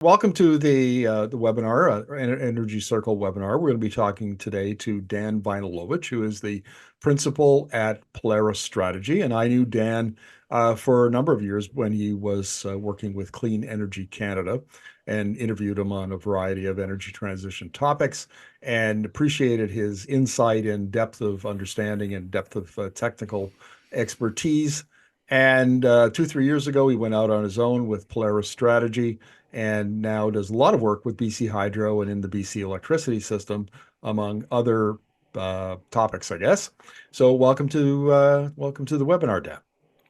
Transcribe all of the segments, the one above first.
Welcome to the webinar, Energy Circle webinar. We're going to be talking today to Dan Woynillowicz, who is the principal at Polaris Strategy. And I knew Dan for a number of years when he was working with Clean Energy Canada, and interviewed him on a variety of energy transition topics, and appreciated his insight and depth of understanding and depth of technical expertise. And 3 years ago, he went out on his own with Polaris Strategy, and now does a lot of work with BC Hydro and in the BC electricity system, among other topics, I guess. So welcome to the webinar, Dan.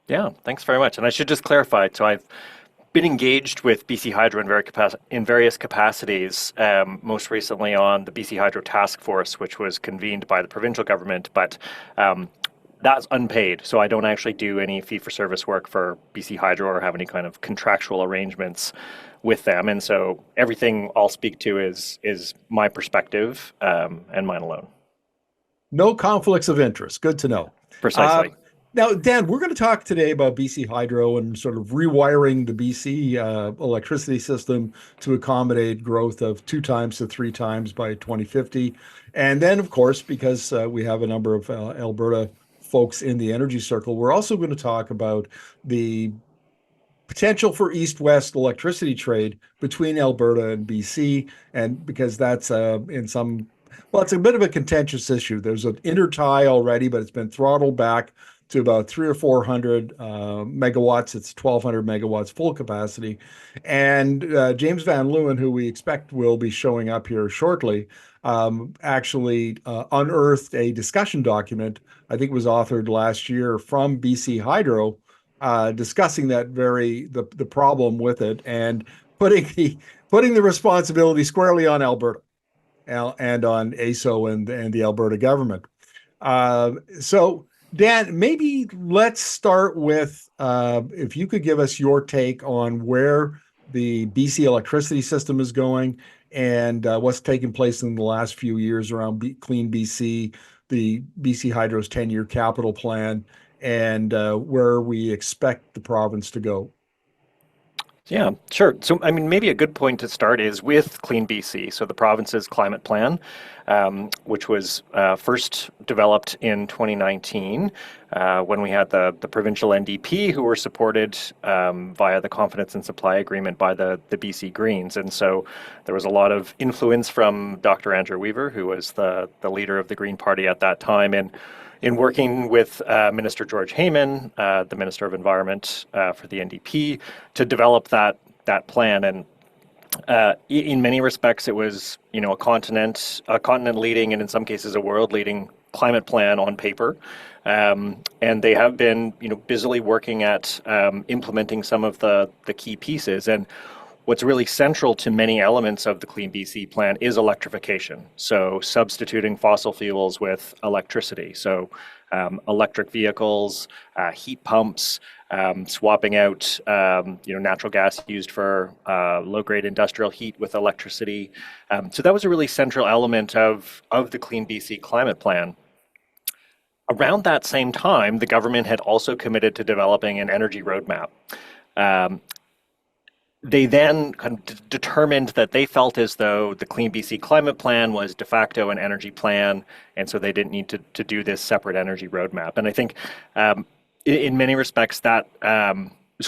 Yeah, thanks very much. And I should just clarify, so I've been engaged with BC Hydro in various capacities, most recently on the BC Hydro Task Force, which was convened by the provincial government, but that's unpaid. So I don't actually do any fee-for-service work for BC Hydro or have any kind of contractual arrangements with them. And so everything I'll speak to is my perspective and mine alone. No conflicts of interest. Good to know. Precisely. Now, Dan, we're going to talk today about BC Hydro and sort of rewiring the BC electricity system to accommodate growth of 2 times to 3 times by 2050. And then, of course, because we have a number of Alberta folks in the Energy Circle, we're also going to talk about the potential for east-west electricity trade between Alberta and BC, and because that's it's a bit of a contentious issue. There's an intertie already, but it's been throttled back to about 300 or 400 megawatts. It's 1,200 megawatts full capacity. And James Van Leeuwen, who we expect will be showing up here shortly, actually unearthed a discussion document, I think it was authored last year, from BC Hydro, discussing the problem with it, and putting the responsibility squarely on Alberta and on AESO and the Alberta government. So, Dan, maybe let's start with if you could give us your take on where the BC electricity system is going and what's taken place in the last few years around Clean BC, the BC Hydro's 10-year capital plan, and where we expect the province to go. Yeah, sure. So, I mean, maybe a good point to start is with Clean BC, so the province's climate plan, which was first developed in 2019 when we had the provincial NDP, who were supported via the Confidence and Supply Agreement by the BC Greens. And so there was a lot of influence from Dr. Andrew Weaver, who was the leader of the Green Party at that time, and in working with Minister George Heyman, the Minister of Environment for the NDP, to develop that plan. And in many respects, it was a continent leading, and in some cases a world leading climate plan on paper. And they have been busily working at implementing some of the key pieces. And what's really central to many elements of the Clean BC plan is electrification. So substituting fossil fuels with electricity. So electric vehicles, heat pumps, swapping out natural gas used for low-grade industrial heat with electricity. So that was a really central element of the Clean BC climate plan. Around that same time, the government had also committed to developing an energy roadmap. They then kind of determined that they felt as though the Clean BC climate plan was de facto an energy plan, and so they didn't need to do this separate energy roadmap. And I think in many respects that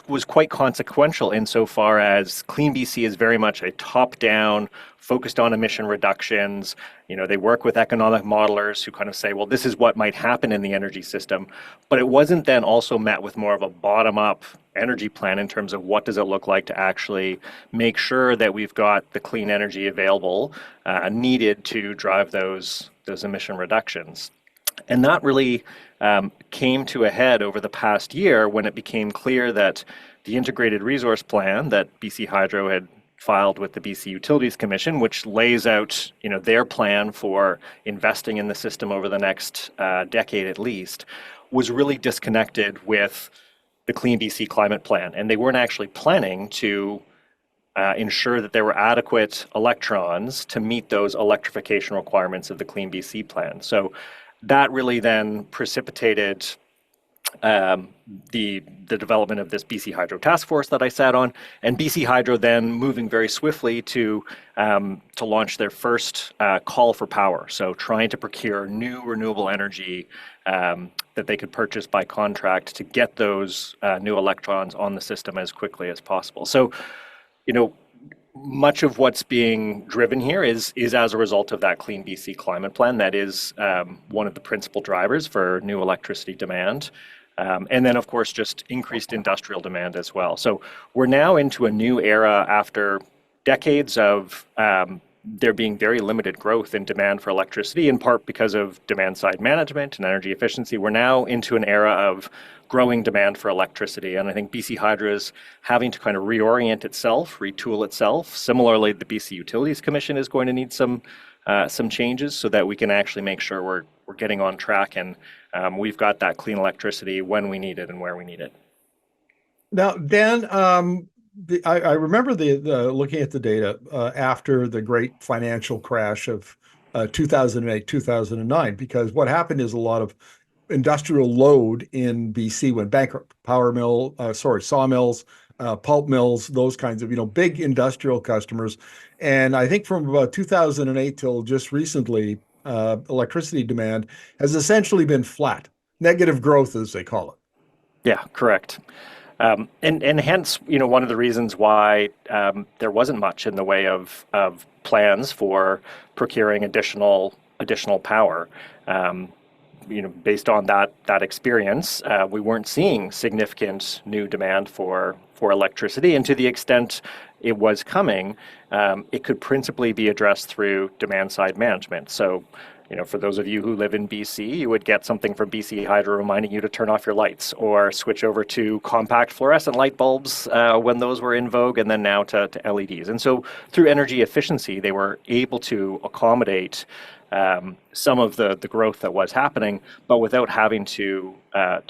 was quite consequential insofar as Clean BC is very much a top-down, focused on emission reductions. They work with economic modelers who kind of say, well, this is what might happen in the energy system. But it wasn't then also met with more of a bottom-up energy plan in terms of what does it look like to actually make sure that we've got the clean energy available needed to drive those emission reductions. And that really came to a head over the past year when it became clear that the integrated resource plan that BC Hydro had filed with the BC Utilities Commission, which lays out their plan for investing in the system over the next decade at least, was really disconnected with the Clean BC climate plan. And they weren't actually planning to ensure that there were adequate electrons to meet those electrification requirements of the Clean BC plan. So that really then precipitated um, the development of this BC Hydro task force that I sat on, and BC Hydro then moving very swiftly to launch their first call for power. So trying to procure new renewable energy that they could purchase by contract to get those new electrons on the system as quickly as possible. So, you know, much of what's being driven here is as a result of that Clean BC climate plan. That is one of the principal drivers for new electricity demand. And then, of course, just increased industrial demand as well. So we're now into a new era after decades of there being very limited growth in demand for electricity, in part because of demand side management and energy efficiency. We're now into an era of growing demand for electricity. And I think BC Hydro is having to kind of reorient itself, retool itself. Similarly, the BC Utilities Commission is going to need some changes so that we can actually make sure we're getting on track and we've got that clean electricity when we need it and where we need it. Now, Dan, I remember the looking at the data after the great financial crash of 2008, 2009, because what happened is a lot of industrial load in BC went bankrupt. Sawmills, pulp mills, those kinds of, big industrial customers. And I think from about 2008 till just recently, electricity demand has essentially been flat, negative growth, as they call it. Yeah, correct. And hence, one of the reasons why there wasn't much in the way of plans for procuring additional power. Based on that experience, we weren't seeing significant new demand for electricity, and to the extent it was coming, it could principally be addressed through demand side management. So, for those of you who live in BC, you would get something from BC Hydro reminding you to turn off your lights or switch over to compact fluorescent light bulbs when those were in vogue, and then now to LEDs. And so through energy efficiency, they were able to accommodate some of the growth that was happening, but without having to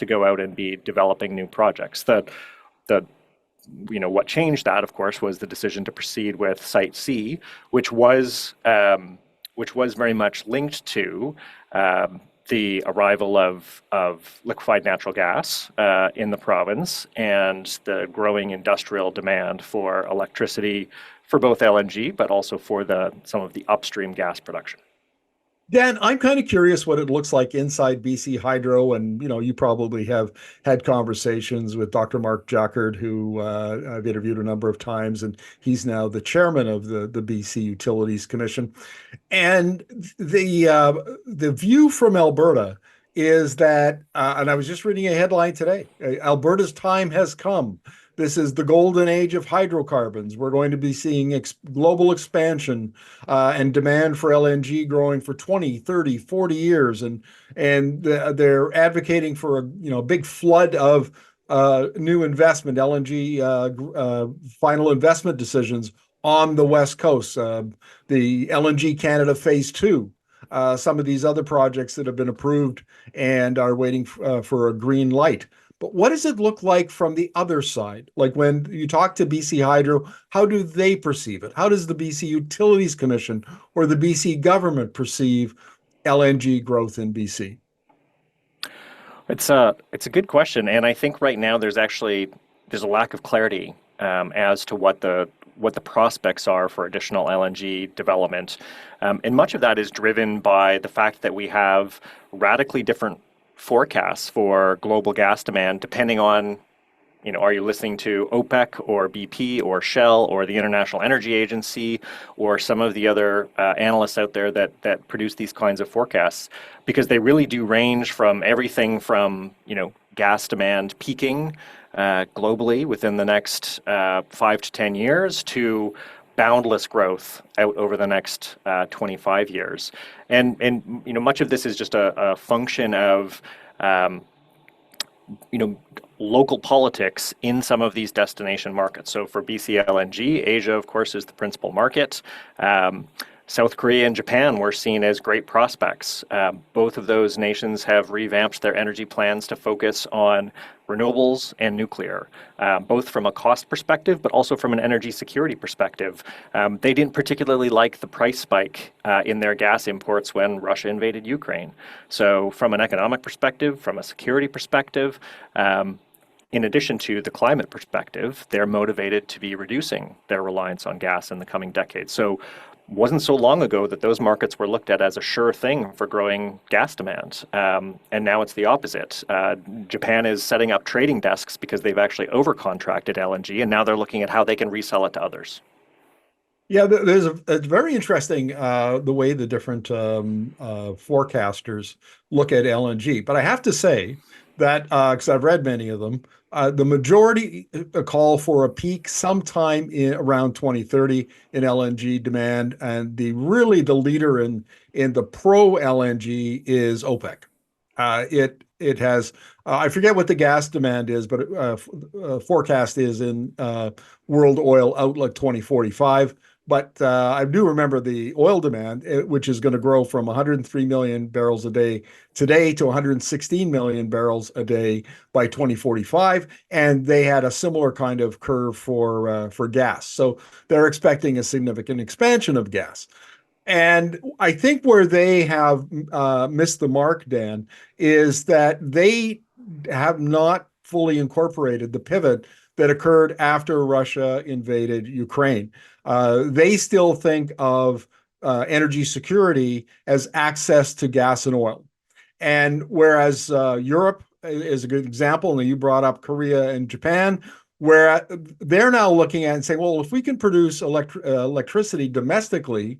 go out and be developing new projects. What changed that, of course, was the decision to proceed with Site C, which was very much linked to the arrival of liquefied natural gas in the province and the growing industrial demand for electricity for both LNG, but also for some of the upstream gas production. Dan, I'm kind of curious what it looks like inside BC Hydro, and you probably have had conversations with Dr. Mark Jackard, who I've interviewed a number of times, and he's now the chairman of the BC Utilities Commission. And the view from Alberta is that, and I was just reading a headline today, Alberta's time has come. This is the golden age of hydrocarbons. We're going to be seeing global expansion and demand for LNG growing for 20, 30, 40 years. And they're advocating for a big flood of new investment, LNG final investment decisions on the West Coast. The LNG Canada Phase 2. Some of these other projects that have been approved and are waiting for a green light. But what does it look like from the other side? Like when you talk to BC Hydro, how do they perceive it? How does the BC Utilities Commission or the BC government perceive LNG growth in BC? It's a good question, and I think right now there's a lack of clarity as to what the prospects are for additional LNG development, and much of that is driven by the fact that we have radically different forecasts for global gas demand, depending on, are you listening to OPEC or BP or Shell or the International Energy Agency or some of the other analysts out there that produce these kinds of forecasts? Because they really do range from everything from, gas demand peaking globally within the next 5 to 10 years to boundless growth out over the next 25 years. And much of this is just a function of local politics in some of these destination markets. So for BC LNG, Asia, of course, is the principal market. South Korea and Japan were seen as great prospects. Both of those nations have revamped their energy plans to focus on renewables and nuclear, both from a cost perspective, but also from an energy security perspective. They didn't particularly like the price spike in their gas imports when Russia invaded Ukraine. So from an economic perspective, from a security perspective, in addition to the climate perspective, they're motivated to be reducing their reliance on gas in the coming decades. So wasn't so long ago that those markets were looked at as a sure thing for growing gas demand. And now it's the opposite. Japan is setting up trading desks because they've actually overcontracted LNG, and now they're looking at how they can resell it to others. Yeah, it's very interesting the way the different forecasters look at LNG. But I have to say that because I've read many of them, the majority call for a peak sometime in around 2030 in LNG demand, and the leader in the pro LNG is OPEC. It has I forget what the gas demand is, but forecast is in World Oil Outlook 2045. But I do remember the oil demand, which is going to grow from 103 million barrels a day today to 116 million barrels a day by 2045. And they had a similar kind of curve for gas. So they're expecting a significant expansion of gas. And I think where they have missed the mark, Dan, is that they have not fully incorporated the pivot that occurred after Russia invaded Ukraine. They still think of energy security as access to gas and oil. And whereas Europe is a good example, and you brought up Korea and Japan, where they're now looking at and saying, well, if we can produce electricity domestically,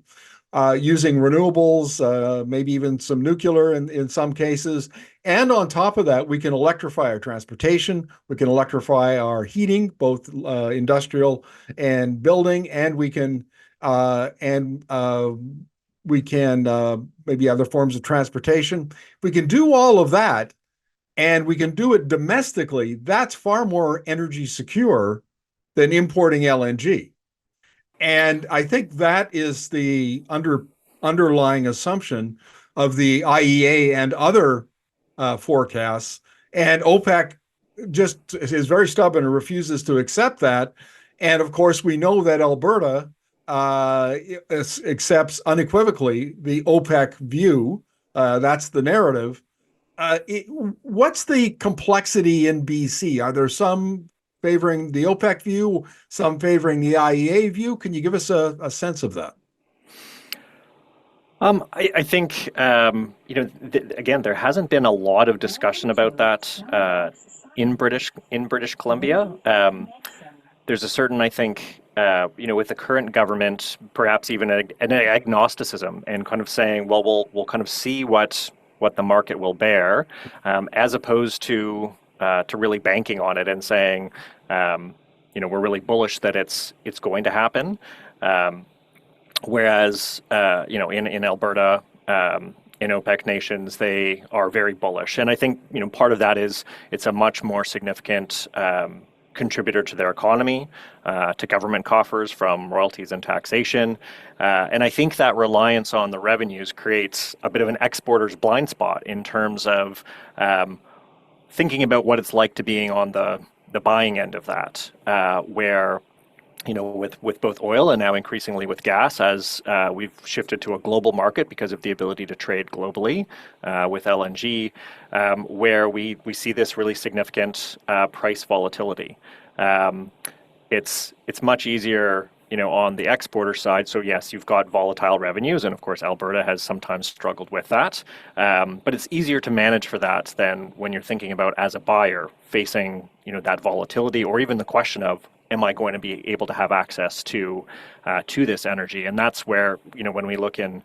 using renewables, maybe even some nuclear in some cases. And on top of that, we can electrify our transportation, we can electrify our heating, both industrial and building, and we can maybe other forms of transportation. We can do all of that, and we can do it domestically. That's far more energy secure than importing LNG. And I think that is the underlying assumption of the IEA and other forecasts. And OPEC just is very stubborn and refuses to accept that. And of course, we know that Alberta accepts unequivocally the OPEC view. That's the narrative. What's the complexity in BC? Are there some favoring the OPEC view, some favoring the IEA view? Can you give us a sense of that? I think, again, there hasn't been a lot of discussion about that in British Columbia. There's a certain, I think, with the current government, perhaps even an agnosticism, and kind of saying, well, we'll kind of see what the market will bear, as opposed to really banking on it and saying, we're really bullish that it's going to happen. Whereas, in Alberta, in OPEC nations, they are very bullish. And I think, part of that is it's a much more significant contributor to their economy, to government coffers from royalties and taxation. And I think that reliance on the revenues creates a bit of an exporter's blind spot in terms of thinking about what it's like to being on the buying end of that, where, with both oil and now increasingly with gas, as we've shifted to a global market because of the ability to trade globally with LNG, where we see this really significant price volatility. It's much easier, on the exporter side. So yes, you've got volatile revenues, and of course Alberta has sometimes struggled with that. But it's easier to manage for that than when you're thinking about as a buyer facing, that volatility, or even the question of, am I going to be able to have access to this energy? And that's where, when we look in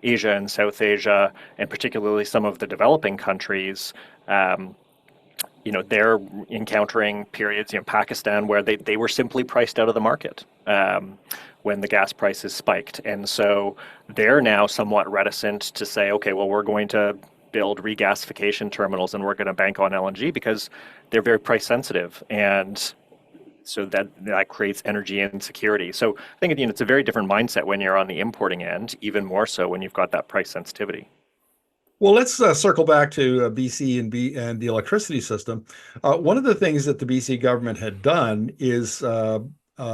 Asia and South Asia, and particularly some of the developing countries, they're encountering periods, Pakistan, where they were simply priced out of the market when the gas prices spiked. And so they're now somewhat reticent to say, okay, well, we're going to build regasification terminals and we're going to bank on LNG because they're very price sensitive. And So that creates energy insecurity. So I think it's a very different mindset when you're on the importing end, even more so when you've got that price sensitivity. Well, let's circle back to BC and the electricity system. One of the things that the BC government had done is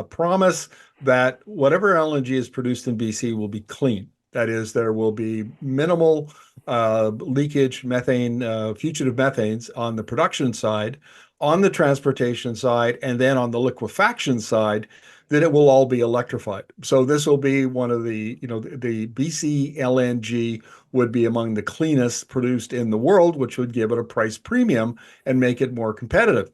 promise that whatever LNG is produced in BC will be clean. That is, there will be minimal leakage, methane, fugitive methanes on the production side, on the transportation side, and then on the liquefaction side, that it will all be electrified. So this will be one of the BC LNG would be among the cleanest produced in the world, which would give it a price premium and make it more competitive.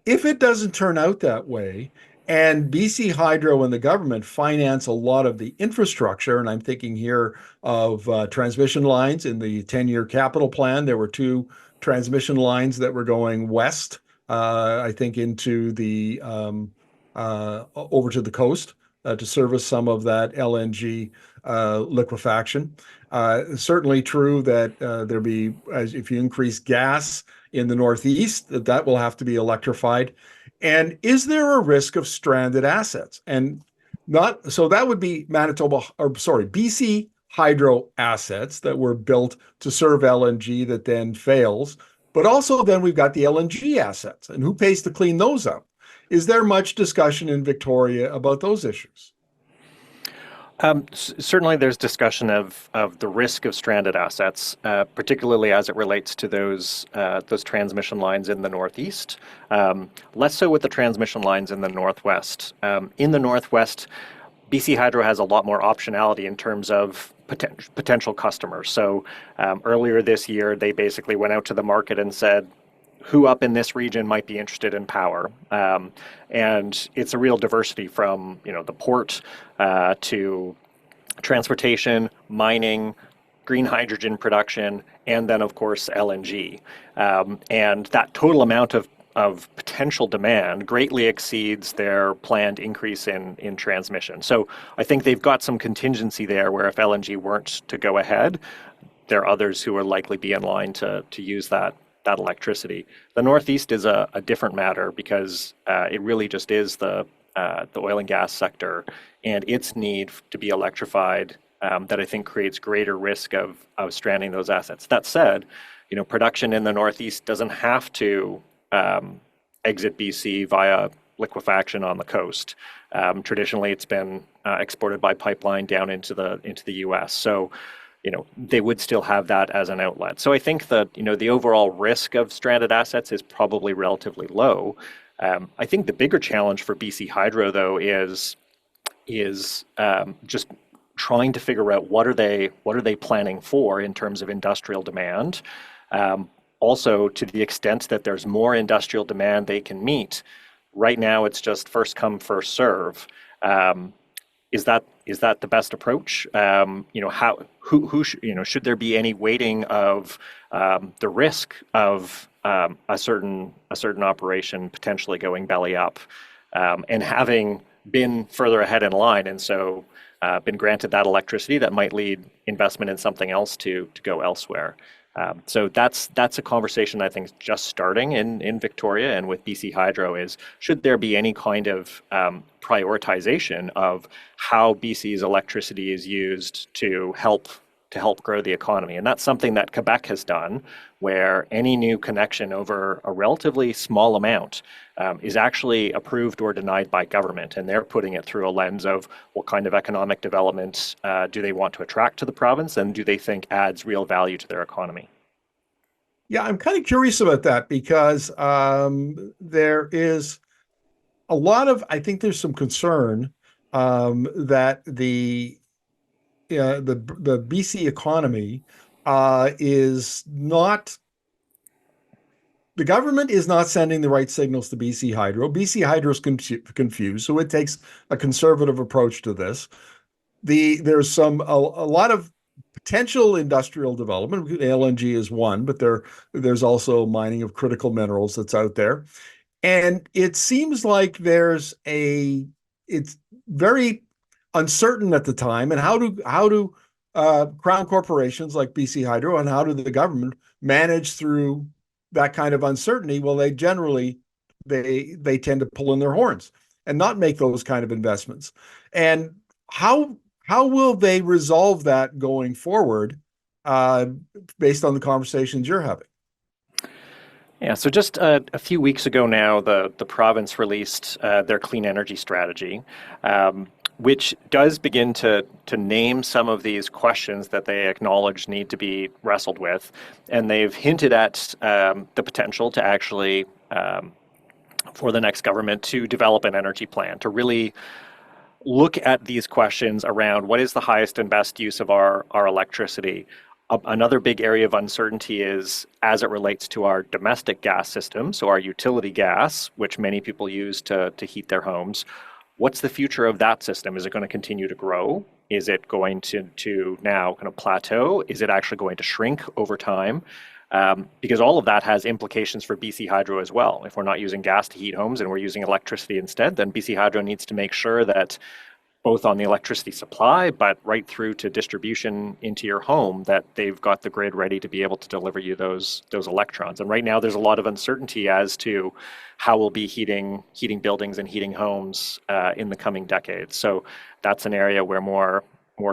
If it doesn't turn out that way, and BC Hydro and the government finance a lot of the infrastructure, and I'm thinking here of transmission lines in the 10-year capital plan. There were two transmission lines that were going west, I think, into the over to the coast to service some of that LNG liquefaction. Certainly true that there be, as if you increase gas in the Northeast, that will have to be electrified. And is there a risk of stranded assets? And not so that would be BC Hydro assets that were built to serve LNG that then fails. But also then we've got the LNG assets, and who pays to clean those up? Is there much discussion in Victoria about those issues? Certainly, there's discussion of the risk of stranded assets, particularly as it relates to those transmission lines in the Northeast. Less so with the transmission lines in the Northwest. In the Northwest, BC Hydro has a lot more optionality in terms of potential customers. So earlier this year, they basically went out to the market and said, who up in this region might be interested in power? And it's a real diversity from the port to transportation, mining, green hydrogen production, and then of course LNG. And that total amount of potential demand greatly exceeds their planned increase in transmission. So I think they've got some contingency there where if LNG weren't to go ahead, there are others who will likely be in line to use that electricity. The Northeast is a different matter because it really just is the oil and gas sector and its need to be electrified that I think creates greater risk of stranding those assets. That said, production in the Northeast doesn't have to exit BC via liquefaction on the coast. Traditionally, it's been exported by pipeline down into the U.S. So they would still have that as an outlet. So I think that, the overall risk of stranded assets is probably relatively low. I think the bigger challenge for BC Hydro, though, is just trying to figure out what are they planning for in terms of industrial demand. Also, to the extent that there's more industrial demand they can meet, right now it's just first come, first serve. Is that the best approach? Should there be any weighting of the risk of a certain operation potentially going belly up, and having been further ahead in line, and so been granted that electricity that might lead investment in something else to go elsewhere. So that's a conversation I think is just starting in Victoria and with BC Hydro is, should there be any kind of prioritization of how BC's electricity is used to help grow the economy? And that's something that Quebec has done, where any new connection over a relatively small amount is actually approved or denied by government. And they're putting it through a lens of what kind of economic development do they want to attract to the province, and do they think adds real value to their economy? Yeah, I'm kind of curious about that because there is a lot of, I think there's some concern that the BC economy is not, the government is not sending the right signals to BC Hydro. BC Hydro is confused, so it takes a conservative approach to this. There's a lot of potential industrial development. LNG is one, but there's also mining of critical minerals that's out there. And it seems like it's very uncertain at the time. And how do crown corporations like BC Hydro and how do the government manage through that kind of uncertainty? Well, they generally they tend to pull in their horns and not make those kind of investments. And how will they resolve that going forward, uh, based on the conversations you're having? Yeah, so just a few weeks ago now, the province released their clean energy strategy, which does begin to name some of these questions that they acknowledge need to be wrestled with. And they've hinted at the potential to actually, for the next government, to develop an energy plan, to really look at these questions around what is the highest and best use of our electricity. Another big area of uncertainty is as it relates to our domestic gas system, so our utility gas, which many people use to heat their homes. What's the future of that system? Is it going to continue to grow? Is it going to now kind of plateau? Is it actually going to shrink over time? Because all of that has implications for BC Hydro as well. If we're not using gas to heat homes and we're using electricity instead, then BC Hydro needs to make sure that both on the electricity supply, but right through to distribution into your home, that they've got the grid ready to be able to deliver you those electrons. And right now, there's a lot of uncertainty as to how we'll be heating buildings and heating homes in the coming decades. So that's an area where more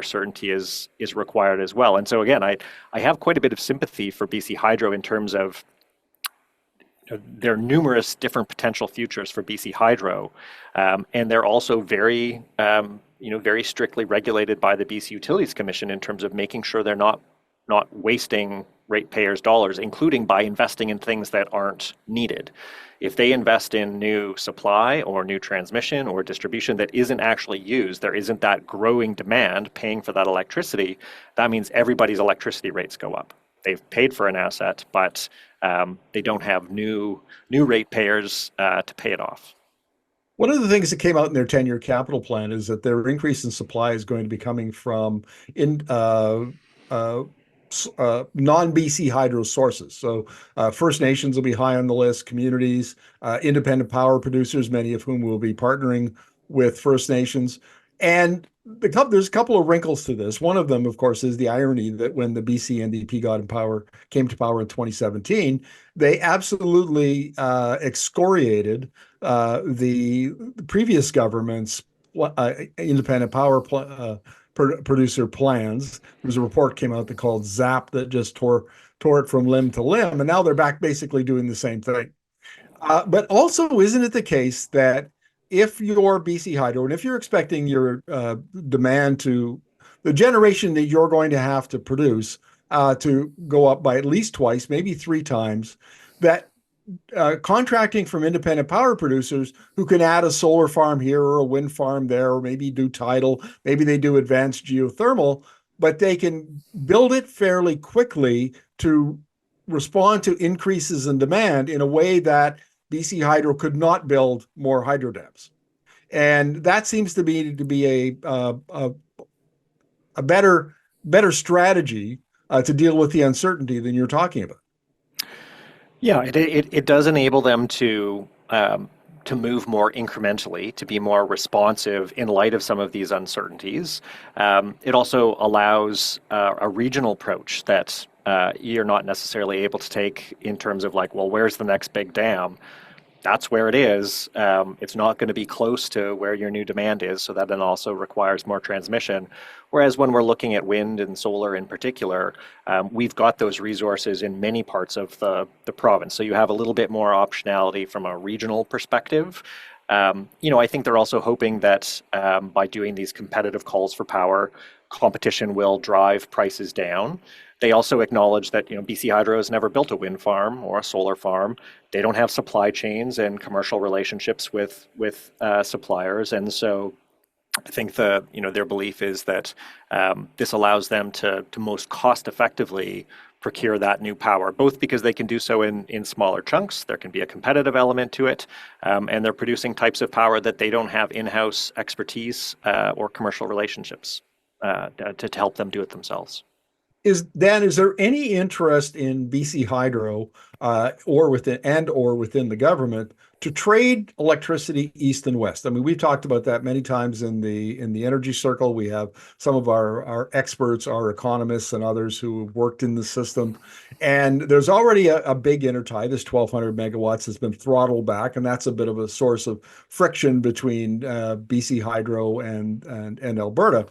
certainty is required as well. And so again, I have quite a bit of sympathy for BC Hydro in terms of there are numerous different potential futures for BC Hydro, and they're also very, very strictly regulated by the BC Utilities Commission in terms of making sure they're not wasting ratepayers' dollars, including by investing in things that aren't needed. If they invest in new supply or new transmission or distribution that isn't actually used, there isn't that growing demand paying for that electricity, that means everybody's electricity rates go up. They've paid for an asset, but they don't have new ratepayers to pay it off. One of the things that came out in their 10-year capital plan is that their increase in supply is going to be coming from non-BC hydro sources. So First Nations will be high on the list, communities, independent power producers, many of whom will be partnering with First Nations. And there's a couple of wrinkles to this. One of them, of course, is the irony that when the BC NDP came to power in 2017, they absolutely excoriated the previous government's independent power producer plans. There was a report came out that called ZAP that just tore it from limb to limb, and now they're back basically doing the same thing. But also, isn't it the case that if you're BC Hydro and if you're expecting your demand the generation that you're going to have to produce to go up by at least twice, maybe three times, that contracting from independent power producers who can add a solar farm here or a wind farm there, or maybe do tidal, maybe they do advanced geothermal, but they can build it fairly quickly to respond to increases in demand in a way that BC Hydro could not build more hydro dams. And that seems to be a better strategy to deal with the uncertainty than you're talking about. Yeah, it does enable them to move more incrementally, to be more responsive in light of some of these uncertainties. It also allows a regional approach that you're not necessarily able to take in terms of like, well, where's the next big dam? That's where it is. It's not going to be close to where your new demand is, so that then also requires more transmission. Whereas when we're looking at wind and solar in particular, we've got those resources in many parts of the province. So you have a little bit more optionality from a regional perspective. I think they're also hoping that by doing these competitive calls for power, competition will drive prices down. They also acknowledge that BC Hydro has never built a wind farm or a solar farm. They don't have supply chains and commercial relationships with suppliers, and so I think their belief is that this allows them to most cost effectively procure that new power, both because they can do so in smaller chunks. There can be a competitive element to it, and they're producing types of power that they don't have in-house expertise or commercial relationships to help them do it themselves. Is there any interest in BC Hydro or within the government to trade electricity east and west. I mean, we've talked about that many times in the energy circle. We have some of our experts, our economists, and others who have worked in the system. And there's already a big intertie. This 1,200 megawatts has been throttled back, and that's a bit of a source of friction between BC Hydro and Alberta.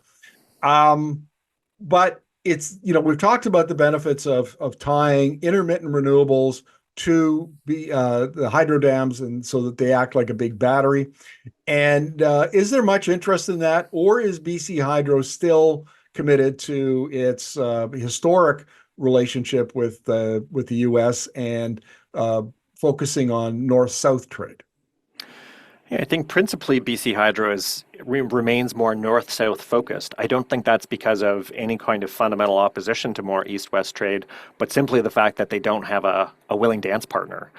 But it's, we've talked about the benefits of tying intermittent renewables to the hydro dams, and so that they act like a big battery. And is there much interest in that, or is BC Hydro still committed to its historic relationship with the U.S. and focusing on north-south trade? Yeah, I think principally BC Hydro remains more north-south focused. I don't think that's because of any kind of fundamental opposition to more east-west trade, but simply the fact that they don't have a willing dance partner.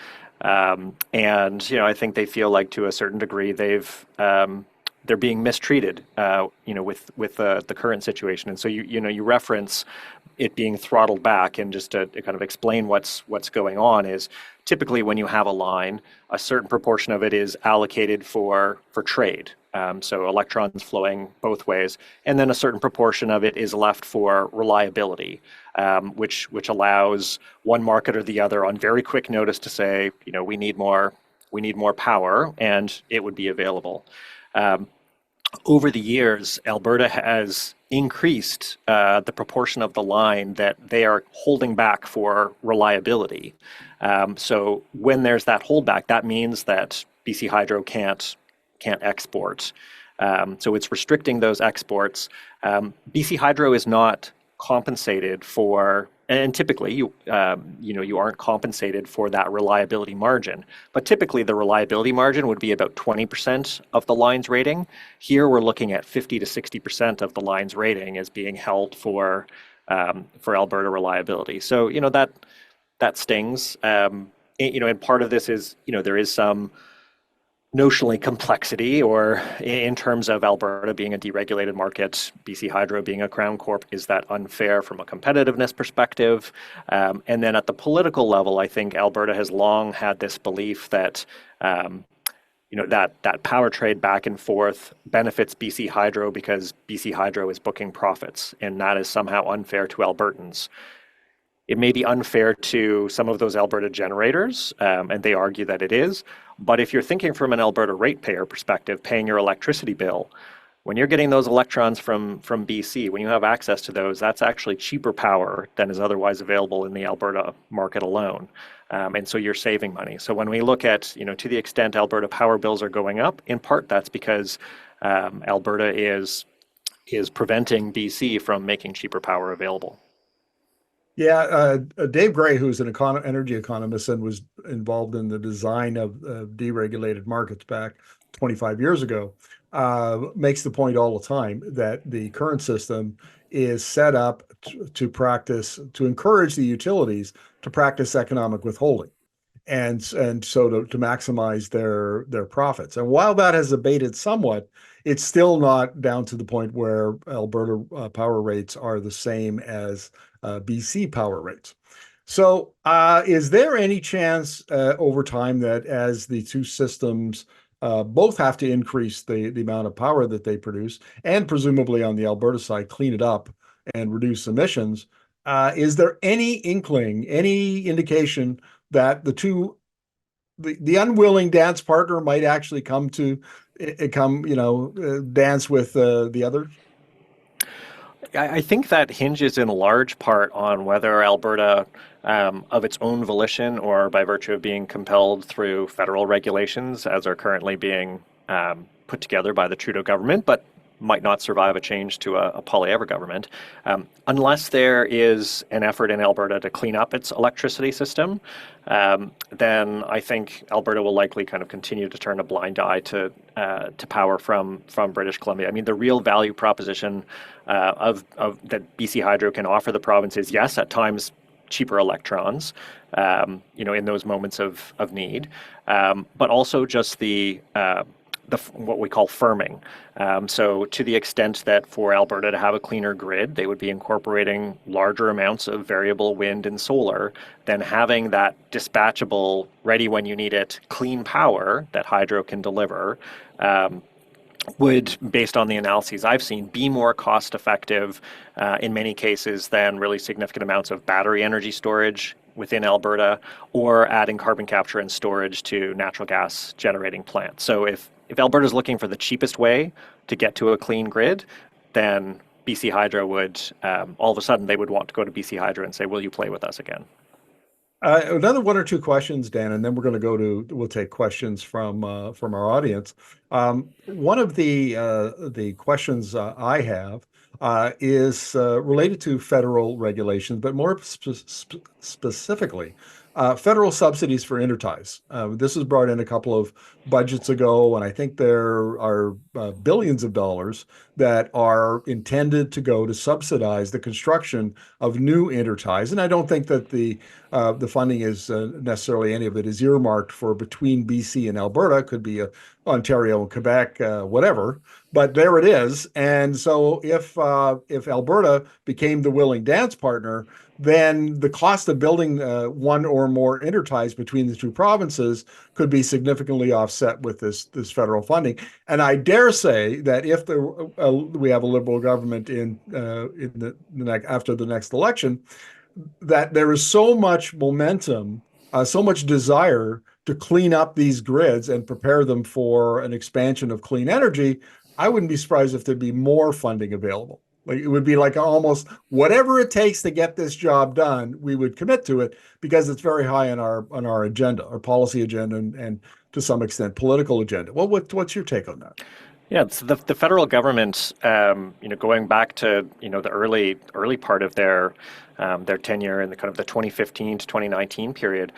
And I think they feel like to a certain degree they're being mistreated, with the current situation. And so you reference it being throttled back, and just to kind of explain what's going on is typically when you have a line, a certain proportion of it is allocated for trade. So electrons flowing both ways, and then a certain proportion of it is left for reliability, which allows one market or the other on very quick notice to say, we need more power, and it would be available. Over the years, Alberta has increased the proportion of the line that they are holding back for reliability. So when there's that holdback, that means that BC Hydro can't export. So it's restricting those exports. BC Hydro is not compensated for, and typically you aren't compensated for that reliability margin. But typically the reliability margin would be about 20% of the line's rating. Here we're looking at 50 to 60% of the line's rating as being held for Alberta reliability. So that stings. And part of this is there is some notionally complexity, or in terms of Alberta being a deregulated market, BC Hydro being a Crown Corp, is that unfair from a competitiveness perspective? And then at the political level, I think Alberta has long had this belief that that power trade back and forth benefits BC Hydro because BC Hydro is booking profits, and that is somehow unfair to Albertans. It may be unfair to some of those Alberta generators, and they argue that it is. But if you're thinking from an Alberta ratepayer perspective, paying your electricity bill, when you're getting those electrons from BC, when you have access to those, that's actually cheaper power than is otherwise available in the Alberta market alone. And so you're saving money. So when we look at, to the extent Alberta power bills are going up, in part that's because Alberta is preventing BC from making cheaper power available. Yeah, Dave Gray, who's an energy economist and was involved in the design of deregulated markets back 25 years ago, makes the point all the time that the current system is set up to encourage the utilities to practice economic withholding, and so to maximize their profits. And while that has abated somewhat, it's still not down to the point where Alberta power rates are the same as BC power rates. So is there any chance over time that as the two systems both have to increase the amount of power that they produce, and presumably on the Alberta side clean it up and reduce emissions, is there any inkling, any indication that the unwilling dance partner might actually come dance with the others? I think that hinges in large part on whether Alberta, of its own volition or by virtue of being compelled through federal regulations, as are currently being put together by the Trudeau government, but might not survive a change to a Poilievre government, unless there is an effort in Alberta to clean up its electricity system, then I think Alberta will likely kind of continue to turn a blind eye to power from British Columbia. I mean, the real value proposition of that BC Hydro can offer the province is, yes, at times cheaper electrons, in those moments of need, but also just the what we call firming. So to the extent that for Alberta to have a cleaner grid, they would be incorporating larger amounts of variable wind and solar, then having that dispatchable, ready when you need it, clean power that hydro can deliver. Would, based on the analyses I've seen, be more cost effective in many cases than really significant amounts of battery energy storage within Alberta, or adding carbon capture and storage to natural gas generating plants. So if Alberta is looking for the cheapest way to get to a clean grid, then BC Hydro would, all of a sudden, they would want to go to BC Hydro and say, will you play with us again? Another one or two questions, Dan, and then we'll take questions from our audience. One of the questions I have is related to federal regulations, but more specifically, federal subsidies for interties. This was brought in a couple of budgets ago, and I think there are billions of dollars that are intended to go to subsidize the construction of new interties. And I don't think that the funding is necessarily any of it is earmarked for between BC and Alberta. It could be Ontario and Quebec, whatever. But there it is. And so if Alberta became the willing dance partner, then the cost of building one or more interties between the two provinces could be significantly offset with this federal funding. And I dare say that if we have a Liberal government after the next election, that there is so much momentum, so much desire to clean up these grids and prepare them for an expansion of clean energy. I wouldn't be surprised if there'd be more funding available. Like, it would be like almost whatever it takes to get this job done, we would commit to it because it's very high on our agenda, our policy agenda, and to some extent political agenda. Well, what's your take on that? Yeah, so the federal government, going back to the early part of their tenure in the kind of the 2015 to 2019 period,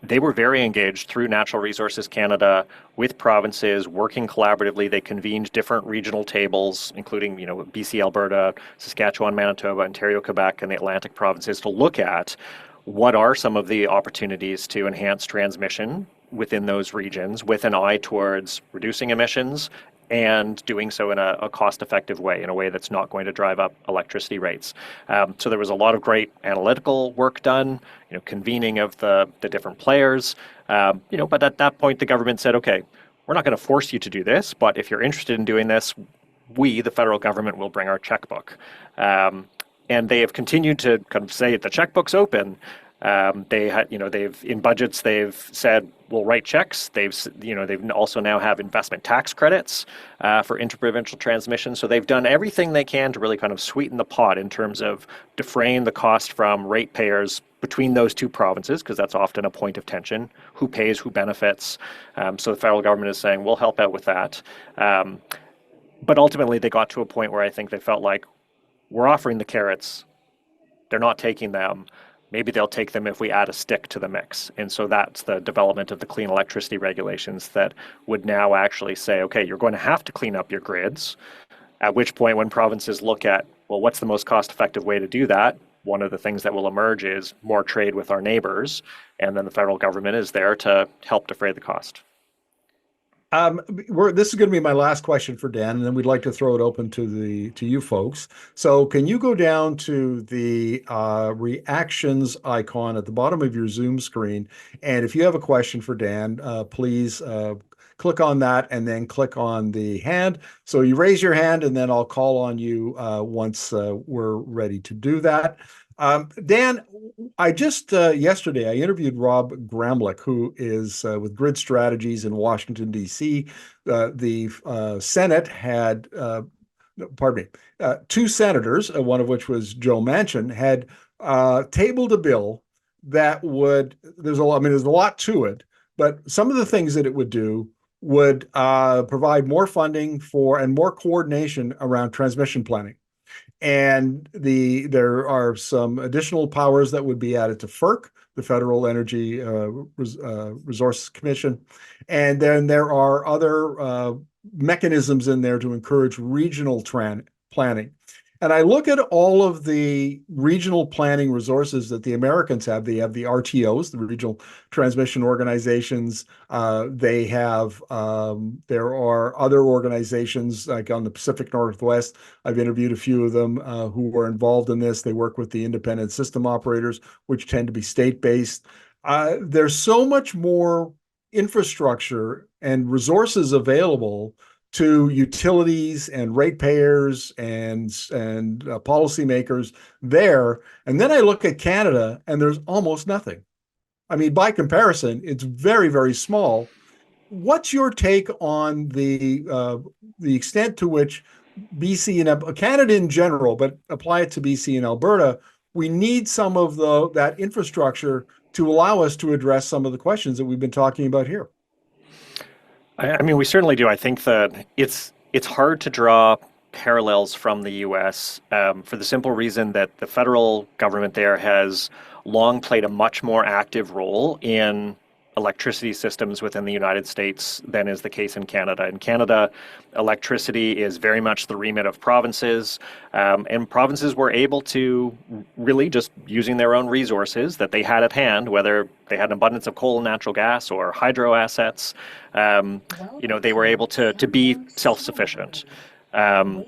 they were very engaged through Natural Resources Canada with provinces, working collaboratively. They convened different regional tables, including BC, Alberta, Saskatchewan, Manitoba, Ontario, Quebec, and the Atlantic provinces, to look at what are some of the opportunities to enhance transmission within those regions with an eye towards reducing emissions and doing so in a cost-effective way, in a way that's not going to drive up electricity rates. So there was a lot of great analytical work done, convening of the different players. But at that point, the government said, okay, we're not going to force you to do this, but if you're interested in doing this, we, the federal government, will bring our checkbook. And they have continued to kind of say the checkbook's open. They've in budgets they've said we'll write checks. They've also now have investment tax credits for interprovincial transmission. So they've done everything they can to really kind of sweeten the pot in terms of defraying the cost from ratepayers between those two provinces, because that's often a point of tension. Who pays? Who benefits? So the federal government is saying we'll help out with that. But ultimately, they got to a point where I think they felt like we're offering the carrots, they're not taking them. Maybe they'll take them if we add a stick to the mix. And so that's the development of the clean electricity regulations that would now actually say, okay, you're going to have to clean up your grids, at which point when provinces look at, well, what's the most cost-effective way to do that? One of the things that will emerge is more trade with our neighbors, and then the federal government is there to help defray the cost. This is going to be my last question for Dan, and then we'd like to throw it open to you folks. So can you go down to the reactions icon at the bottom of your Zoom screen? And if you have a question for Dan, please click on that and then click on the hand. So you raise your hand, and then I'll call on you once we're ready to do that. Dan, I just yesterday I interviewed Rob Gramlich, who is with Grid Strategies in Washington, D.C. The Senate had, two senators, one of which was Joe Manchin, had tabled a bill that would, there's a lot to it, but some of the things that it would do would provide more funding for and more coordination around transmission planning. And there are some additional powers that would be added to FERC, the Federal Energy Resources Commission. And then there are other mechanisms in there to encourage regional planning. And I look at all of the regional planning resources that the Americans have. They have the RTOs, the regional transmission organizations. They have, there are other organizations like on the Pacific Northwest. I've interviewed a few of them who are involved in this. They work with the independent system operators, which tend to be state-based. There's so much more infrastructure and resources available to utilities and ratepayers and policymakers there. And then I look at Canada, and there's almost nothing. I mean, by comparison, it's very, very small. What's your take on the extent to which BC and Canada in general, but apply it to BC and Alberta, we need some of that infrastructure to allow us to address some of the questions that we've been talking about here? I mean, we certainly do. I think that it's hard to draw parallels from the U.S. For the simple reason that the federal government there has long played a much more active role in electricity systems within the United States than is the case in Canada. In Canada, electricity is very much the remit of provinces, and provinces were able to really just using their own resources that they had at hand, whether they had an abundance of coal and natural gas or hydro assets, they were able to be self-sufficient. And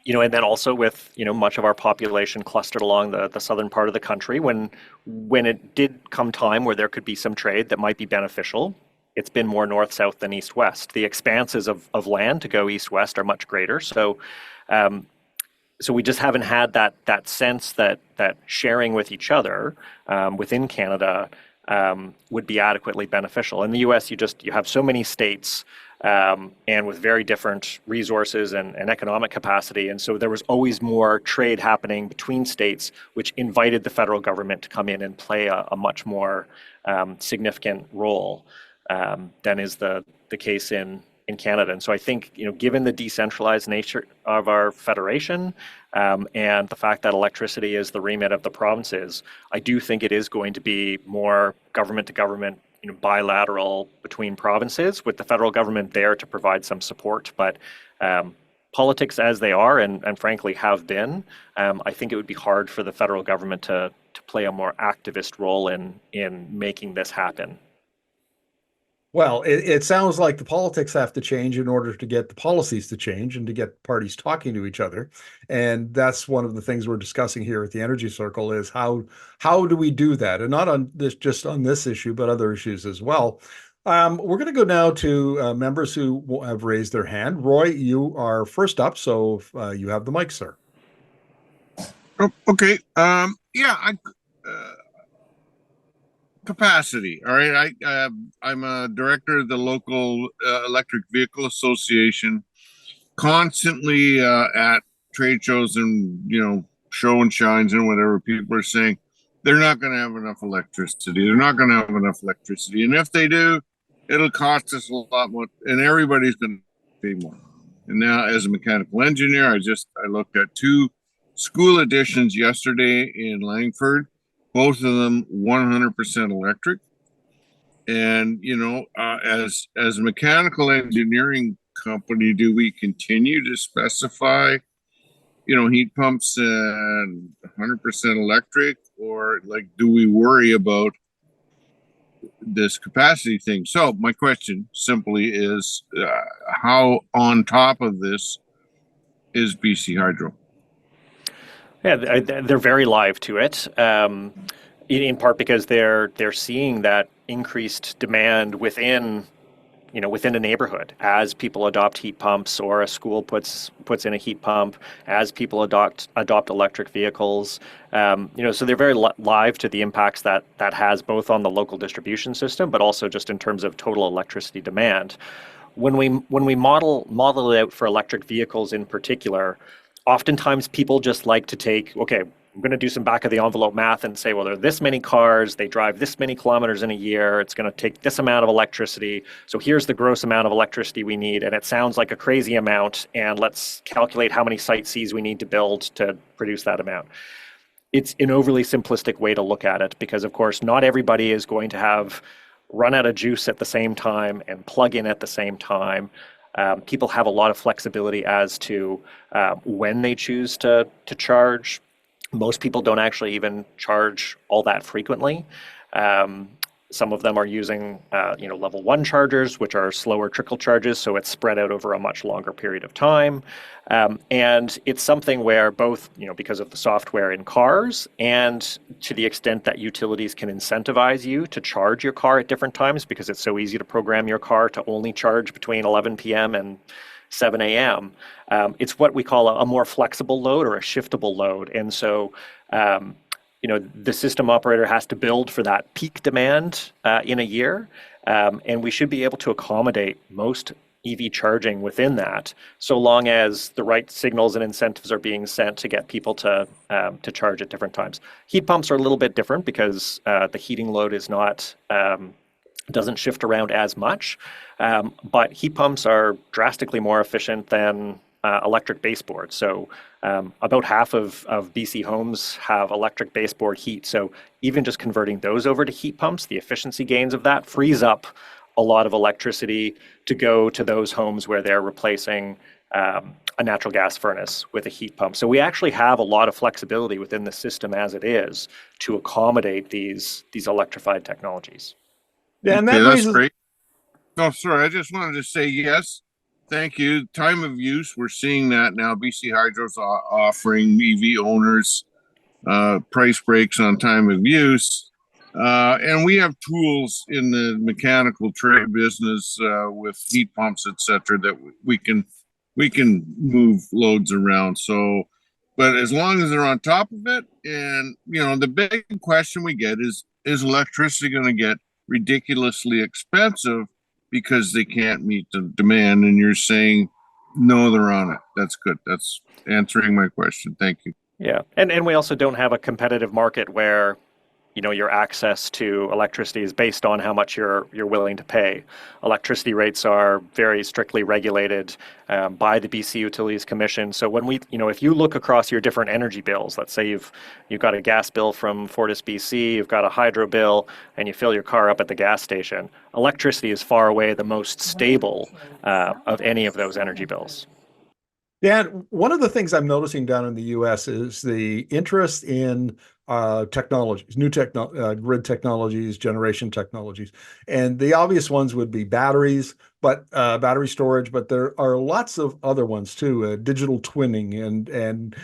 then also with, much of our population clustered along the southern part of the country, when it did come time where there could be some trade that might be beneficial, it's been more north-south than east-west. The expanses of land to go east-west are much greater. So we just haven't had that sense that sharing with each other within Canada would be adequately beneficial. In the U.S., you have so many states and with very different resources and economic capacity. And so there was always more trade happening between states, which invited the federal government to come in and play a much more significant role than is the case in Canada. And so I think, given the decentralized nature of our federation and the fact that electricity is the remit of the provinces, I do think it is going to be more government to government, bilateral between provinces, with the federal government there to provide some support. But politics as they are, and frankly have been, I think it would be hard for the federal government to play a more activist role in making this happen. Well, it sounds like the politics have to change in order to get the policies to change and to get parties talking to each other. And that's one of the things we're discussing here at the Energy Circle is how do we do that? And not on this, just on this issue, but other issues as well. We're going to go now to members who have raised their hand. Roy, you are first up, so you have the mic, sir. Oh, okay. Capacity. All right. I'm a director of the local electric vehicle association, constantly at trade shows and, show and shines and whatever. People are saying they're not going to have enough electricity. They're not going to have enough electricity. And if they do, it'll cost us a lot more, and everybody's going to pay more. And now as a mechanical engineer, I looked at 2 school additions yesterday in Langford. Both of them 100% electric. And, as a mechanical engineering company, do we continue to specify, heat pumps and 100% electric, or do we worry about this capacity thing? So my question simply is, how on top of this is BC Hydro? Yeah, they're very live to it, in part because they're seeing that increased demand within a neighborhood as people adopt heat pumps, or a school puts in a heat pump, as people adopt electric vehicles. So they're very live to the impacts that has both on the local distribution system, but also just in terms of total electricity demand. When we model it out for electric vehicles in particular, oftentimes people just like to take, I'm going to do some back of the envelope math and say, well, there are this many cars, they drive this many kilometers in a year, it's going to take this amount of electricity, so here's the gross amount of electricity we need, and it sounds like a crazy amount, and let's calculate how many Site Cs we need to build to produce that amount. It's an overly simplistic way to look at it, because of course not everybody is going to have run out of juice at the same time and plug in at the same time. People have a lot of flexibility as to when they choose to charge. Most people don't actually even charge all that frequently. Some of them are using, level 1 chargers, which are slower trickle charges, so it's spread out over a much longer period of time. And it's something where both, because of the software in cars and to the extent that utilities can incentivize you to charge your car at different times, because it's so easy to program your car to only charge between 11 p.m. and 7 a.m. It's what we call a more flexible load or a shiftable load. And so, the system operator has to build for that peak demand in a year, and we should be able to accommodate most EV charging within that, so long as the right signals and incentives are being sent to get people to charge at different times. Heat pumps are a little bit different because the heating load is not doesn't shift around as much, but heat pumps are drastically more efficient than electric baseboard. So about half of BC homes have electric baseboard heat. So even just converting those over to heat pumps, the efficiency gains of that frees up a lot of electricity to go to those homes where they're replacing a natural gas furnace with a heat pump. So we actually have a lot of flexibility within the system as it is to accommodate these electrified technologies. Yeah, and Okay, that that's raises great. No, sorry, I just wanted to say yes. Thank you. Time of use, we're seeing that now. BC Hydro's offering EV owners price breaks on time of use. And we have tools in the mechanical trade business with heat pumps, etc., that we can move loads around. So, but as long as they're on top of it, and the big question we get is electricity going to get ridiculously expensive because they can't meet the demand? And you're saying no, they're on it. That's good. That's answering my question. Thank you. Yeah, and we also don't have a competitive market where your access to electricity is based on how much you're willing to pay. Electricity rates are very strictly regulated by the BC Utilities Commission. So when if you look across your different energy bills, let's say you've got a gas bill from Fortis BC, you've got a hydro bill, and you fill your car up at the gas station, electricity is far away the most stable of any of those energy bills. Dan, one of the things I'm noticing down in the U.S. is the interest in technologies, new grid technologies, generation technologies. And the obvious ones would be batteries, but battery storage, but there are lots of other ones too, digital twinning and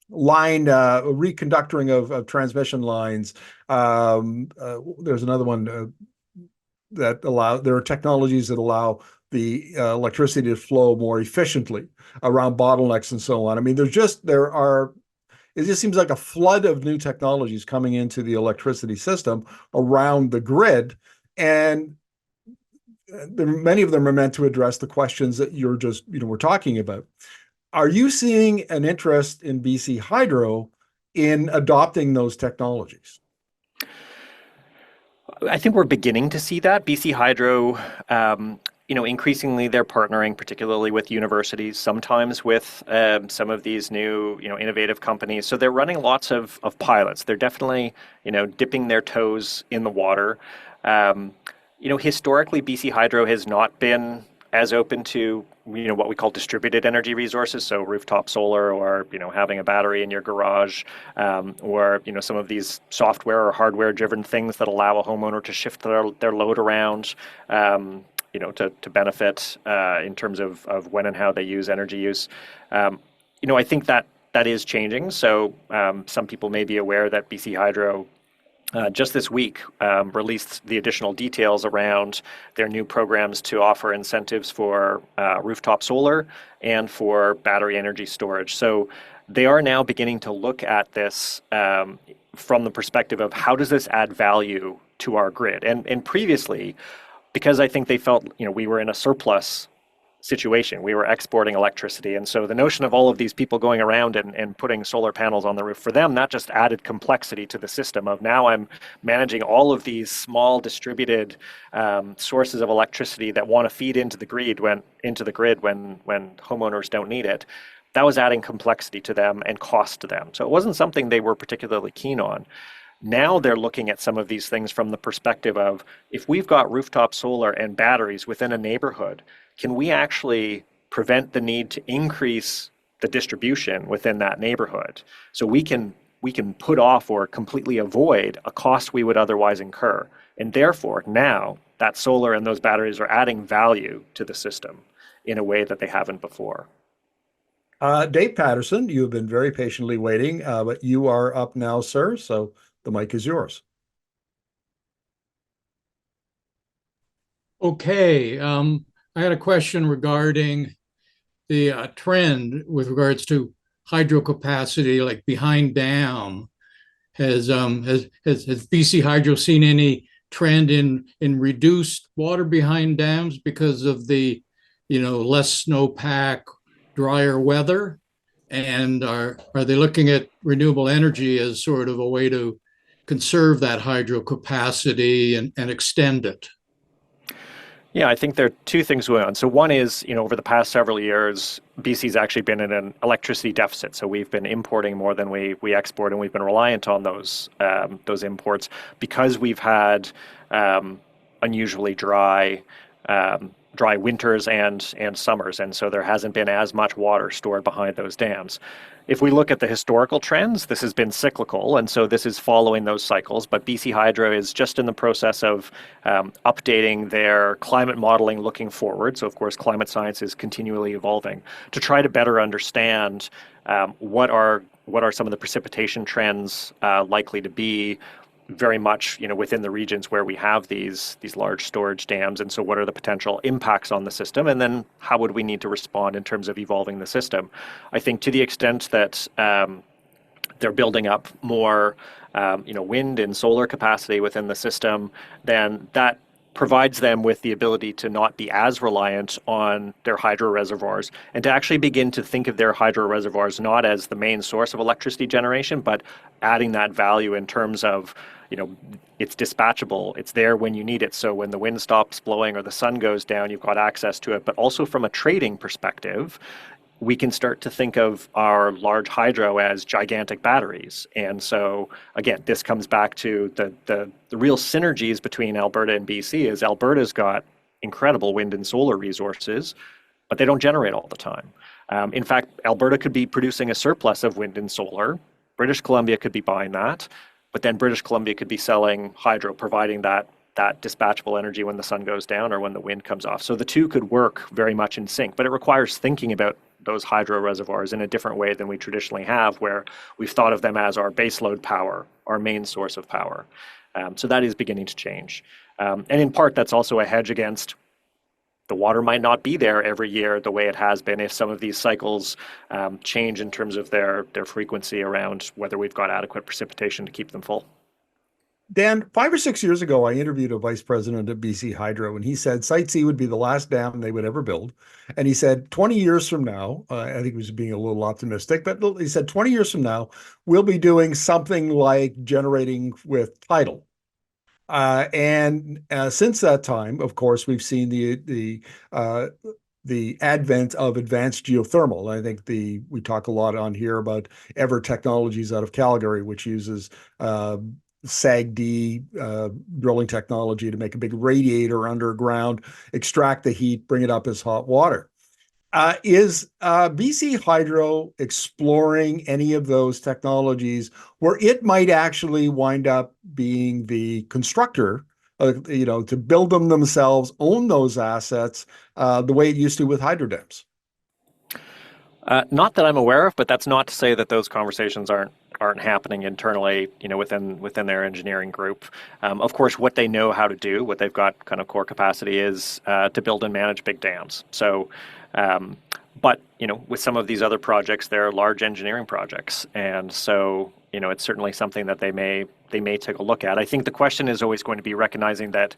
line reconductoring of transmission lines. There's another one that there are technologies that allow the electricity to flow more efficiently around bottlenecks and so on. I mean, it just seems like a flood of new technologies coming into the electricity system around the grid. And many of them are meant to address the questions that we're talking about. Are you seeing an interest in BC Hydro in adopting those technologies? I think we're beginning to see that. BC Hydro, increasingly they're partnering, particularly with universities, sometimes with some of these new, innovative companies. So they're running lots of pilots. They're definitely, dipping their toes in the water. Historically, BC Hydro has not been as open to, what we call distributed energy resources. So rooftop solar or, having a battery in your garage or, some of these software or hardware driven things that allow a homeowner to shift their load around, to benefit in terms of when and how they use energy use. I think that is changing. So some people may be aware that BC Hydro just this week released the additional details around their new programs to offer incentives for rooftop solar and for battery energy storage. So they are now beginning to look at this from the perspective of how does this add value to our grid? And previously, because I think they felt, we were in a surplus situation, we were exporting electricity. And so the notion of all of these people going around and putting solar panels on the roof, for them, that just added complexity to the system of now I'm managing all of these small distributed sources of electricity that want to feed into the grid when homeowners don't need it. That was adding complexity to them and cost to them. So it wasn't something they were particularly keen on. Now they're looking at some of these things from the perspective of, if we've got rooftop solar and batteries within a neighborhood, can we actually prevent the need to increase the distribution within that neighborhood? So we can put off or completely avoid a cost we would otherwise incur. And therefore, now that solar and those batteries are adding value to the system in a way that they haven't before. Dave Patterson, you have been very patiently waiting, but you are up now, sir. So the mic is yours. Okay, I had a question regarding the trend with regards to hydro capacity, like behind dam. Has BC Hydro seen any trend in reduced water behind dams because of the, less snowpack, drier weather? And are they looking at renewable energy as sort of a way to conserve that hydro capacity and extend it? Yeah, I think there are two things going on. So one is, over the past several years, BC's actually been in an electricity deficit. So we've been importing more than we export, and we've been reliant on those imports because we've had unusually dry winters and summers, and so there hasn't been as much water stored behind those dams. If we look at the historical trends, this has been cyclical, and so this is following those cycles, but BC Hydro is just in the process of updating their climate modeling looking forward. So of course, climate science is continually evolving to try to better understand what are some of the precipitation trends likely to be, very much, within the regions where we have these large storage dams. And so what are the potential impacts on the system? And then how would we need to respond in terms of evolving the system? I think to the extent that they're building up more, wind and solar capacity within the system, then that provides them with the ability to not be as reliant on their hydro reservoirs and to actually begin to think of their hydro reservoirs not as the main source of electricity generation, but adding that value in terms of, it's dispatchable, it's there when you need it. So when the wind stops blowing or the sun goes down, you've got access to it. But also from a trading perspective, we can start to think of our large hydro as gigantic batteries. And so, again, this comes back to the real synergies between Alberta and BC is Alberta's got incredible wind and solar resources, but they don't generate all the time. In fact, Alberta could be producing a surplus of wind and solar. British Columbia could be buying that, but then British Columbia could be selling hydro, providing that dispatchable energy when the sun goes down or when the wind comes off. So the two could work very much in sync, but it requires thinking about those hydro reservoirs in a different way than we traditionally have, where we've thought of them as our baseload power, our main source of power. So that is beginning to change. And in part, that's also a hedge against the water might not be there every year the way it has been if some of these cycles change in terms of their frequency around whether we've got adequate precipitation to keep them full. Dan, 5 or 6 years ago, I interviewed a vice president at BC Hydro, and he said Site C would be the last dam they would ever build. And he said 20 years from now, I think he was being a little optimistic, but he said 20 years from now, we'll be doing something like generating with tidal. And since that time, of course, we've seen the advent of advanced geothermal. I think we talk a lot on here about Ever Technologies out of Calgary, which uses SAGD drilling technology to make a big radiator underground, extract the heat, bring it up as hot water. Is BC Hydro exploring any of those technologies where it might actually wind up being the constructor, to build them themselves, own those assets, the way it used to with hydro dams? Not that I'm aware of, but that's not to say that those conversations aren't happening internally, within their engineering group. Of course, what they know how to do, what they've got kind of core capacity is to build and manage big dams. So, but with some of these other projects, they're large engineering projects, and so it's certainly something that they may take a look at. I think the question is always going to be recognizing that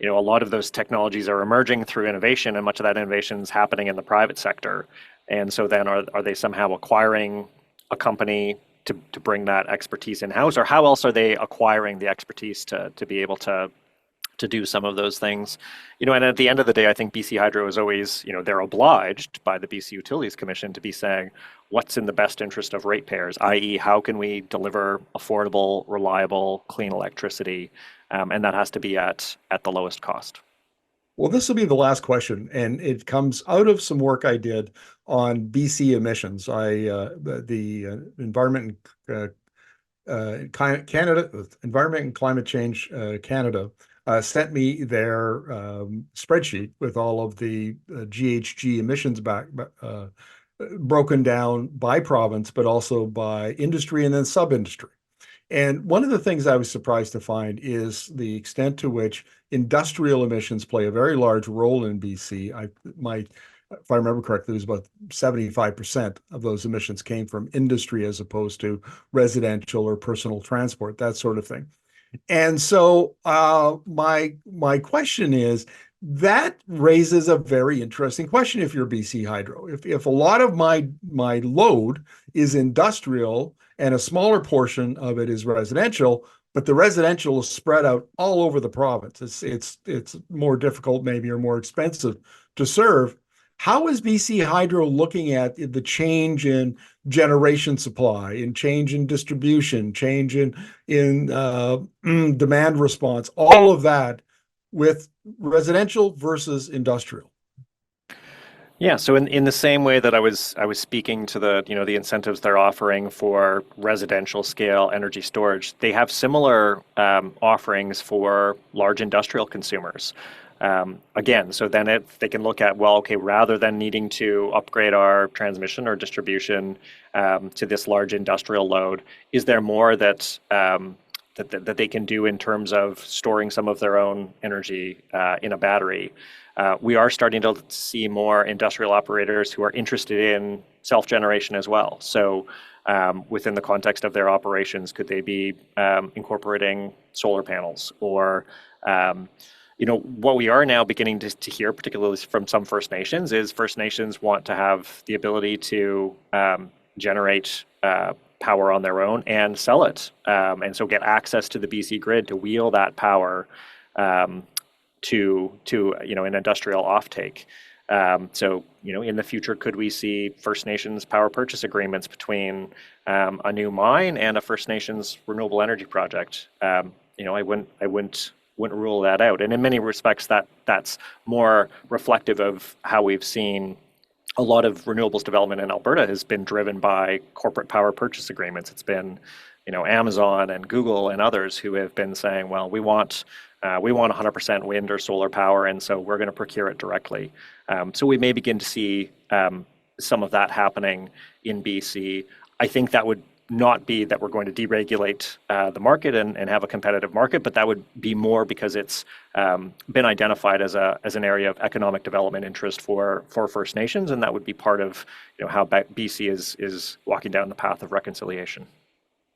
a lot of those technologies are emerging through innovation, and much of that innovation is happening in the private sector. And so then are they somehow acquiring a company to bring that expertise in-house, or how else are they acquiring the expertise to be able to to do some of those things. And at the end of the day, I think BC Hydro is always, they're obliged by the BC Utilities Commission to be saying what's in the best interest of ratepayers, i.e. how can we deliver affordable, reliable, clean electricity, and that has to be at the lowest cost. Well, this will be the last question, and it comes out of some work I did on BC emissions. The Environment Canada, Environment and Climate Change Canada sent me their spreadsheet with all of the GHG emissions broken down by province, but also by industry and then sub-industry. And one of the things I was surprised to find is the extent to which industrial emissions play a very large role in BC. If I remember correctly, it was about 75% of those emissions came from industry as opposed to residential or personal transport, that sort of thing. And so my question is, that raises a very interesting question if you're BC Hydro. If a lot of my load is industrial and a smaller portion of it is residential, but the residential is spread out all over the province, it's more difficult maybe or more expensive to serve. How is BC Hydro looking at the change in generation supply, in change in distribution, change in demand response, all of that with residential versus industrial? Yeah, so in the same way that I was speaking to the incentives they're offering for residential scale energy storage, they have similar offerings for large industrial consumers. Again, so then they can look at, well, okay, rather than needing to upgrade our transmission or distribution to this large industrial load, is there more that they can do in terms of storing some of their own energy in a battery? We are starting to see more industrial operators who are interested in self-generation as well. So within the context of their operations, could they be incorporating solar panels or what we are now beginning to hear, particularly from some First Nations, is First Nations want to have the ability to generate power on their own and sell it, and so get access to the BC grid to wheel that power to an industrial offtake. So in the future, could we see First Nations power purchase agreements between a new mine and a First Nations renewable energy project? I wouldn't rule that out. And in many respects, that's more reflective of how we've seen a lot of renewables development in Alberta has been driven by corporate power purchase agreements. It's been, Amazon and Google and others who have been saying, well, we want 100% wind or solar power, and so we're going to procure it directly. So we may begin to see some of that happening in BC. I think that would not be that we're going to deregulate the market and have a competitive market, but that would be more because it's been identified as an area of economic development interest for First Nations, and that would be part of how BC is walking down the path of reconciliation.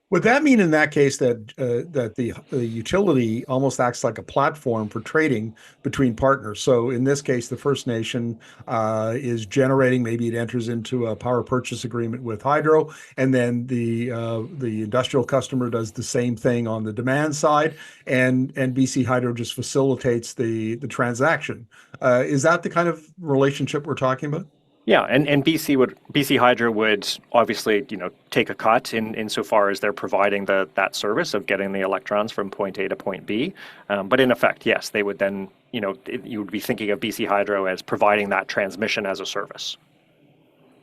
Would that mean in that case that the utility almost acts like a platform for trading between partners? So in this case, the First Nation is generating, maybe it enters into a power purchase agreement with Hydro, and then the industrial customer does the same thing on the demand side, and BC Hydro just facilitates the transaction. Is that the kind of relationship we're talking about? Yeah, and BC Hydro would obviously take a cut insofar as they're providing that service of getting the electrons from point A to point B. But in effect, yes, they would then you would be thinking of BC Hydro as providing that transmission as a service.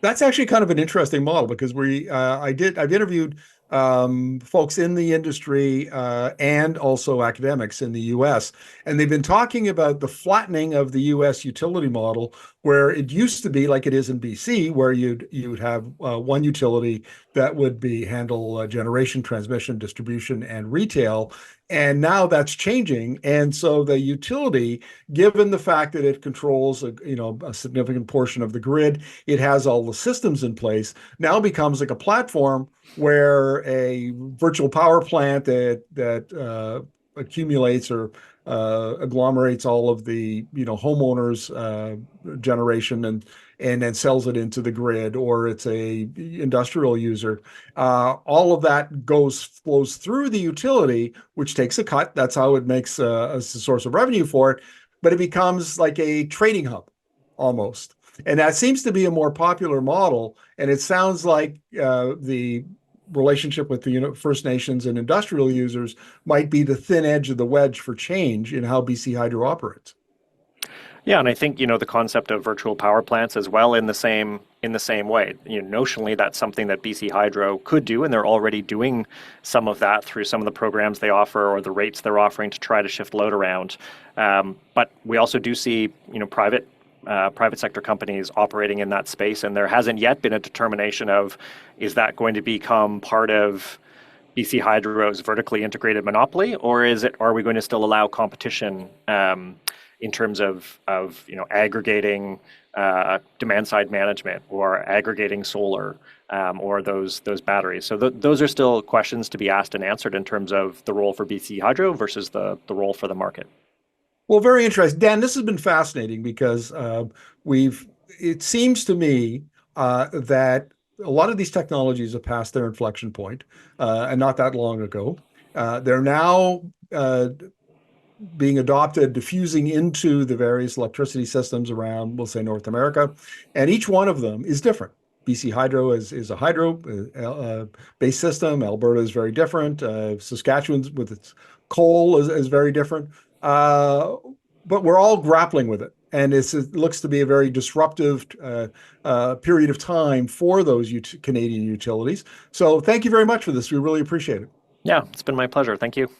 That's actually kind of an interesting model because I've interviewed folks in the industry and also academics in the US, and they've been talking about the flattening of the US utility model, where it used to be like it is in BC, where you'd have one utility that would handle generation, transmission, distribution, and retail. And now that's changing. And so the utility, given the fact that it controls a significant portion of the grid, it has all the systems in place, now becomes like a platform where a virtual power plant that accumulates or agglomerates all of the homeowners generation and then sells it into the grid, or it's a industrial user. All of that flows through the utility, which takes a cut. That's how it makes a source of revenue for it. But it becomes like a trading hub almost. And that seems to be a more popular model. And it sounds like the relationship with the First Nations and industrial users might be the thin edge of the wedge for change in how BC Hydro operates. Yeah, and I think, the concept of virtual power plants as well in the same way. Notionally, that's something that BC Hydro could do, and they're already doing some of that through some of the programs they offer or the rates they're offering to try to shift load around. But we also do see, private sector companies operating in that space, and there hasn't yet been a determination of, is that going to become part of BC Hydro's vertically integrated monopoly, or are we going to still allow competition in terms of aggregating demand side management or aggregating solar or those batteries? So those are still questions to be asked and answered in terms of the role for BC Hydro versus the role for the market. Well, very interesting. Dan, this has been fascinating because it seems to me that a lot of these technologies have passed their inflection point, and not that long ago. They're now being adopted, diffusing into the various electricity systems around, we'll say, North America. And each one of them is different. BC Hydro is a hydro-based system. Alberta is very different. Saskatchewan with its coal is very different. But we're all grappling with it. And it looks to be a very disruptive period of time for those Canadian utilities. So thank you very much for this. We really appreciate it. Yeah, it's been my pleasure. Thank you.